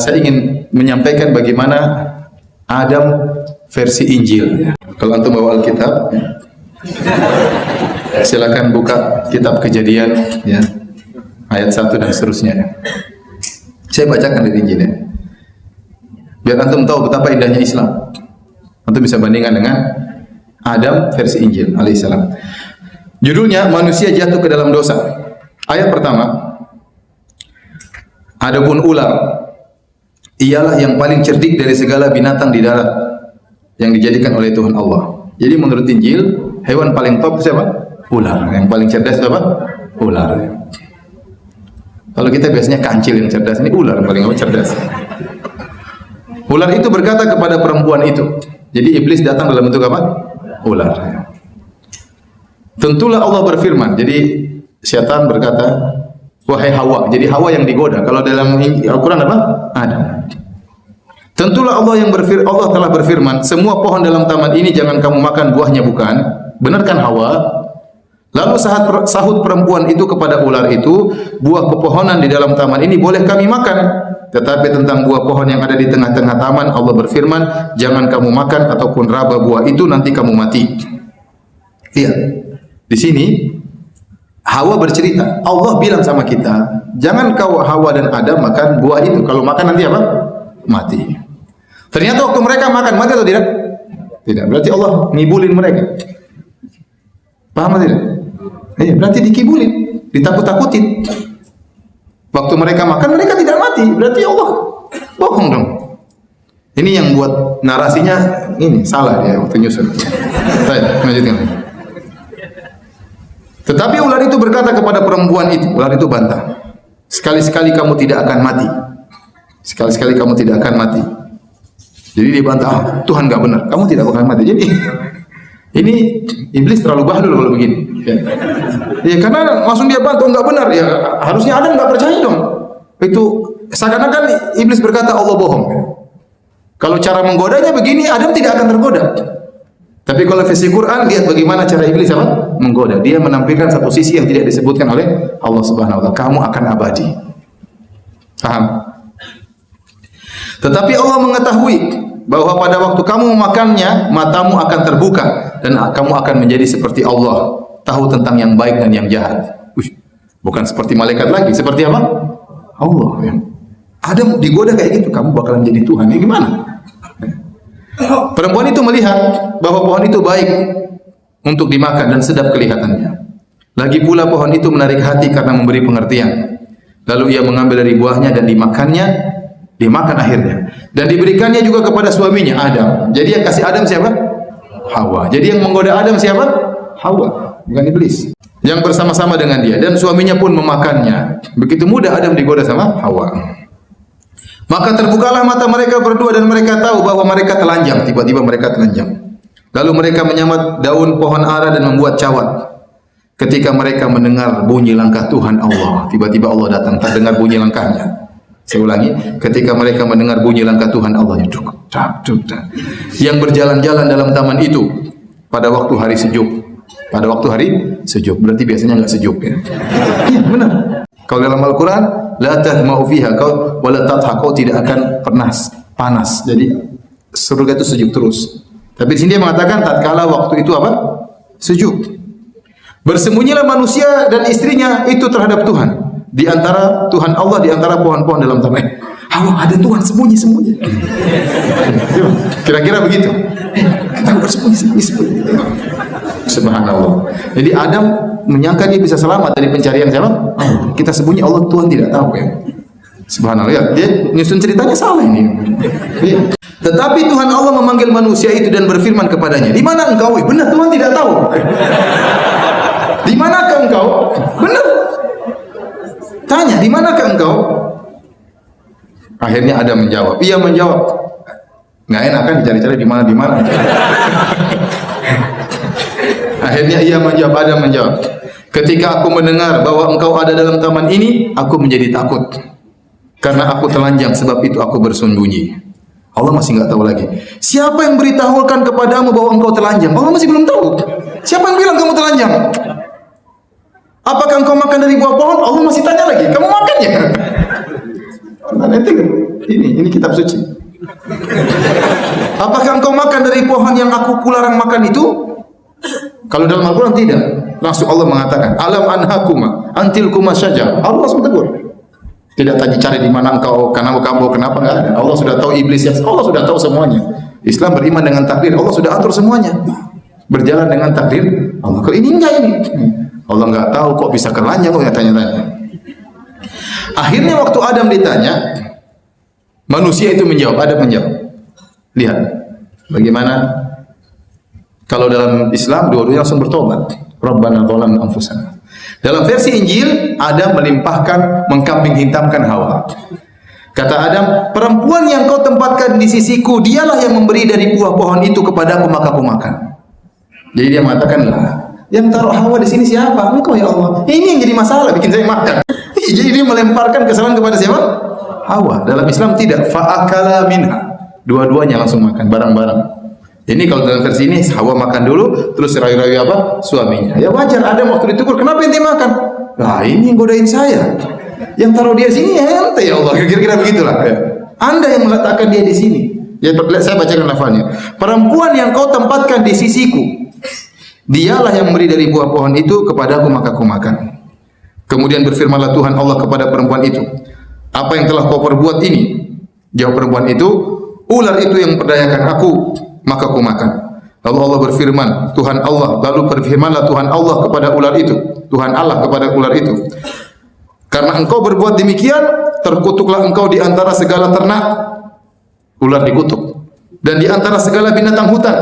Saya ingin menyampaikan bagaimana Adam versi Injil. Kalau antum bawa Alkitab, silakan buka kitab Kejadian, ya, ayat 1 dan seterusnya. Saya bacakan dari Injil, ya, biar antum tahu betapa indahnya Islam. Antum bisa bandingkan dengan Adam versi Injil alaihissalam. Judulnya manusia jatuh ke dalam dosa. Ayat pertama, adapun ular ialah yang paling cerdik dari segala binatang di darat yang dijadikan oleh Tuhan Allah. Jadi menurut Injil, hewan paling top siapa? Ular. Yang paling cerdas siapa? Ular. Kalau kita biasanya kancil yang cerdas, ini ular yang paling cerdas. Ular itu berkata kepada perempuan itu. Jadi iblis datang dalam bentuk apa? Ular. Tentulah Allah berfirman. Jadi syaitan berkata, wahai Hawa. Jadi Hawa yang digoda. Kalau dalam Al-Quran apa? Adam. Tentulah Allah telah berfirman, semua pohon dalam taman ini jangan kamu makan buahnya, bukan? Benar kan Hawa? Lalu sahut perempuan itu kepada ular itu, buah pepohonan di dalam taman ini boleh kami makan. Tetapi tentang buah pohon yang ada di tengah-tengah taman, Allah berfirman, jangan kamu makan ataupun raba buah itu, nanti kamu mati. Lihat, di sini Hawa bercerita, Allah bilang sama kita, jangan kau Hawa dan Adam makan buah itu. Kalau makan nanti apa? Mati. Ternyata waktu mereka makan, mati atau tidak? Tidak. Berarti Allah ngibulin mereka. Paham atau tidak? Iya, berarti dikibulin, ditakut-takutin. Waktu mereka makan, mereka tidak mati. Berarti Allah bohong dong. Ini yang buat narasinya ini salah dia waktu nyusun. Baik, lanjutkan. Tetapi ular itu berkata kepada perempuan itu, ular itu bantah, sekali-sekali kamu tidak akan mati. Sekali-sekali kamu tidak akan mati. Jadi dia bantah, Tuhan enggak benar, kamu tidak akan mati. Jadi ini iblis terlalu bahlul kalau begini. Ya karena langsung dia bantah enggak benar. Ya harusnya Adam enggak percaya dong. Itu seakan-akan iblis berkata Allah bohong. Kalau cara menggodanya begini, Adam tidak akan tergoda. Tapi kalau versi Quran, lihat bagaimana cara iblis apa? Menggoda. Dia menampilkan satu sisi yang tidak disebutkan oleh Allah Subhanahu wa taala. Kamu akan abadi. Paham? Tetapi Allah mengetahui bahwa pada waktu kamu memakannya, matamu akan terbuka dan kamu akan menjadi seperti Allah, tahu tentang yang baik dan yang jahat. Bukan seperti malaikat lagi, seperti apa? Allah. Adam digoda kayak gitu, kamu bakalan jadi Tuhan. Ini gimana? Perempuan itu melihat bahwa pohon itu baik untuk dimakan dan sedap kelihatannya. Lagi pula pohon itu menarik hati karena memberi pengertian. Lalu ia mengambil dari buahnya dan dimakan akhirnya. Dan diberikannya juga kepada suaminya Adam. Jadi yang kasih Adam siapa? Hawa. Jadi yang menggoda Adam siapa? Hawa, bukan iblis. Yang bersama-sama dengan dia dan suaminya pun memakannya. Begitu mudah Adam digoda sama Hawa. Maka terbukalah mata mereka berdua dan mereka tahu bahwa mereka telanjang. Tiba-tiba mereka telanjang. Lalu mereka menyamat daun pohon ara dan membuat cawat. Ketika mereka mendengar bunyi langkah Tuhan Allah, tiba-tiba Allah datang, tak dengar bunyi langkahnya. Saya ulangi, ketika mereka mendengar bunyi langkah Tuhan Allah yang berjalan-jalan dalam taman itu pada waktu hari sejuk. Pada waktu hari sejuk, berarti biasanya enggak sejuk ya. Iya, benar. Kalau dalam Al-Quran, la tahma'u fiha wa la tatha, kau tidak akan pernah panas. Jadi surga itu sejuk terus. Tapi di sini dia mengatakan tatkala waktu itu apa? Sejuk. Bersembunyilah manusia dan istrinya itu terhadap Tuhan. Di antara Tuhan Allah, di antara pohon-pohon dalam taman. Hawa, ada Tuhan sembunyi-sembunyi. Kira-kira begitu. Kita bersembunyi-sembunyi. Subhanallah. Jadi Adam menyangka dia bisa selamat dari pencarian siapa? Kita sembunyi, Allah Tuhan tidak tahu ya. Subhanallah. Ya, dia nyusun ceritanya salah ini. Ya. Tetapi Tuhan Allah memanggil manusia itu dan berfirman kepadanya, "Di mana engkau?" Benar, Tuhan tidak tahu. "Di manakah engkau?" Benar. Tanya, "Di manakah engkau?" Akhirnya Adam menjawab. Ia menjawab. Nggak enak kan dicari-cari di mana. Akhirnya ia menjawab, Adam menjawab, "Ketika aku mendengar bahwa engkau ada dalam taman ini, aku menjadi takut. Karena aku telanjang, sebab itu aku bersembunyi." Allah masih enggak tahu lagi. Siapa yang beritahukan kepadamu bahwa engkau telanjang? Allah masih belum tahu. Siapa yang bilang kamu telanjang? Apakah engkau makan dari buah pohon? Allah masih tanya lagi. Kamu makan ya? Nah, nanti ini kitab suci. Apakah engkau makan dari pohon yang aku kularang makan itu? Kalau dalam Al-Quran tidak. Langsung Allah mengatakan, alam anhakuma antil kuma saja. Allah langsung tegur. Tidak tanya cari di mana engkau, kenapa enggak ada. Allah sudah tahu iblis ya. Allah sudah tahu semuanya. Islam beriman dengan takdir. Allah sudah atur semuanya. Berjalan dengan takdir Allah. Kalau ini enggak ini. Allah enggak tahu kok bisa keranjang kok tanya-tanya. Akhirnya waktu Adam ditanya, manusia itu menjawab, Adam menjawab. Lihat bagaimana kalau dalam Islam dua-duanya langsung bertobat. Rabbana zalamna anfusana. Dalam versi Injil, Adam melimpahkan, mengkambing hitamkan Hawa. Kata Adam, perempuan yang kau tempatkan di sisiku, dialah yang memberi dari buah pohon itu kepadaku, maka aku makan. Jadi dia mengatakan, lah, yang taruh Hawa di sini siapa? Engkau ya Allah. Ini yang jadi masalah, bikin saya makan. Jadi dia melemparkan kesalahan kepada siapa? Hawa. Dalam Islam tidak. Fa'akala minha. Dua-duanya langsung makan bareng-bareng. Ini kalau dalam versi ini Hawa makan dulu, terus rayu-rayu apa? Suaminya. Ya wajar, ada waktu ditegur, kenapa ente makan? Nah ini yang godain saya. Yang taruh dia sini ya ente ya Allah. Kira-kira begitulah. Ya. Anda yang meletakkan dia di sini. Ya saya bacakan lafalnya. Perempuan yang kau tempatkan di sisiku, dialah yang memberi dari buah pohon itu kepadaku, maka aku makan. Kemudian berfirmanlah Tuhan Allah kepada perempuan itu, apa yang telah kau perbuat ini? Jawab perempuan itu, ular itu yang memperdayakan aku, maka aku makan. Lalu Allah berfirman, Tuhan Allah, lalu berfirmanlah Tuhan Allah kepada ular itu, Tuhan Allah kepada ular itu, karena engkau berbuat demikian, terkutuklah engkau di antara segala ternak. Ular dikutuk. Dan di antara segala binatang hutan,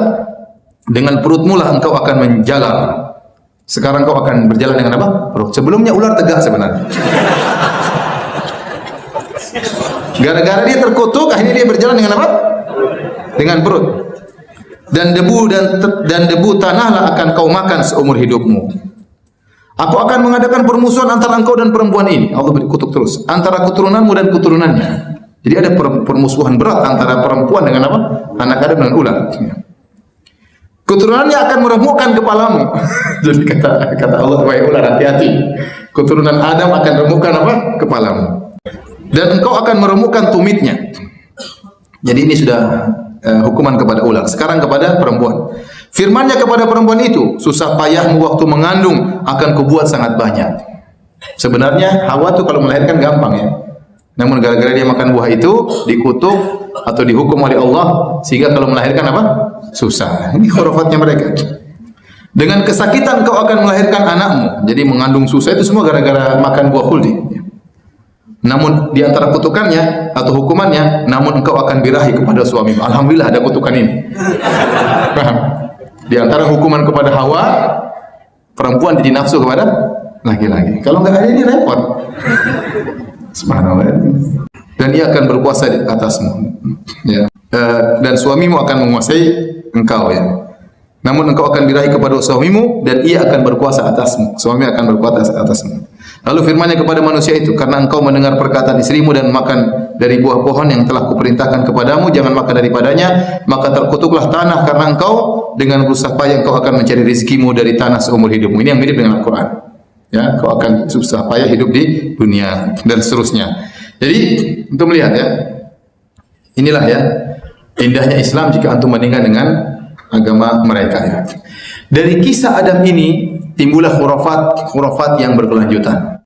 dengan perutmu lah engkau akan menjalar. Sekarang kau akan berjalan dengan apa? Perut. Sebelumnya ular tegak sebenarnya. Gara-gara dia terkutuk, akhirnya dia berjalan dengan apa? Dengan perut. Dan debu tanahlah akan kau makan seumur hidupmu. Aku akan mengadakan permusuhan antara engkau dan perempuan ini. Allah berkutuk terus. Antara keturunanmu dan keturunannya. Jadi ada permusuhan berat antara perempuan dengan apa? Anak Adam dengan ular. Keturunannya akan meremukkan kepalamu. Jadi kata Allah, wahai ular, hati-hati. Keturunan Adam akan remukkan apa? Kepalamu. Dan engkau akan meremukkan tumitnya. Jadi ini sudah hukuman kepada ular. Sekarang kepada perempuan. Firman-Nya kepada perempuan itu, susah payahmu waktu mengandung akan kubuat sangat banyak. Sebenarnya Hawa tuh kalau melahirkan gampang ya. Namun gara-gara dia makan buah itu, dikutuk atau dihukum oleh Allah, sehingga kalau melahirkan apa? Susah. Ini khurafatnya mereka. Dengan kesakitan kau akan melahirkan anakmu. Jadi mengandung susah itu semua gara-gara makan buah khuldi. Namun di antara kutukannya atau hukumannya, namun engkau akan birahi kepada suamimu. Alhamdulillah ada kutukan ini. Paham? Di antara hukuman kepada Hawa, perempuan jadi nafsu kepada laki-laki. Kalau enggak ada ini repot. Subhanallah. Dan ia akan berkuasa di atasmu. Ya. Dan suamimu akan menguasai engkau ya. Namun engkau akan diraih kepada suamimu dan ia akan berkuasa atasmu. Suami akan berkuasa atasmu. Lalu firman-Nya kepada manusia itu, karena engkau mendengar perkataan istrimu dan makan dari buah pohon yang telah kuperintahkan kepadamu, jangan makan daripadanya, maka terkutuklah tanah karena engkau dengan susah payah engkau akan mencari rezekimu dari tanah seumur hidupmu. Ini yang mirip dengan Al-Quran. Ya, kau akan susah payah hidup di dunia dan seterusnya. Jadi untuk melihat ya, inilah ya indahnya Islam jika antum bandingkan dengan agama mereka ya. Dari kisah Adam ini timbullah khurafat yang berkelanjutan.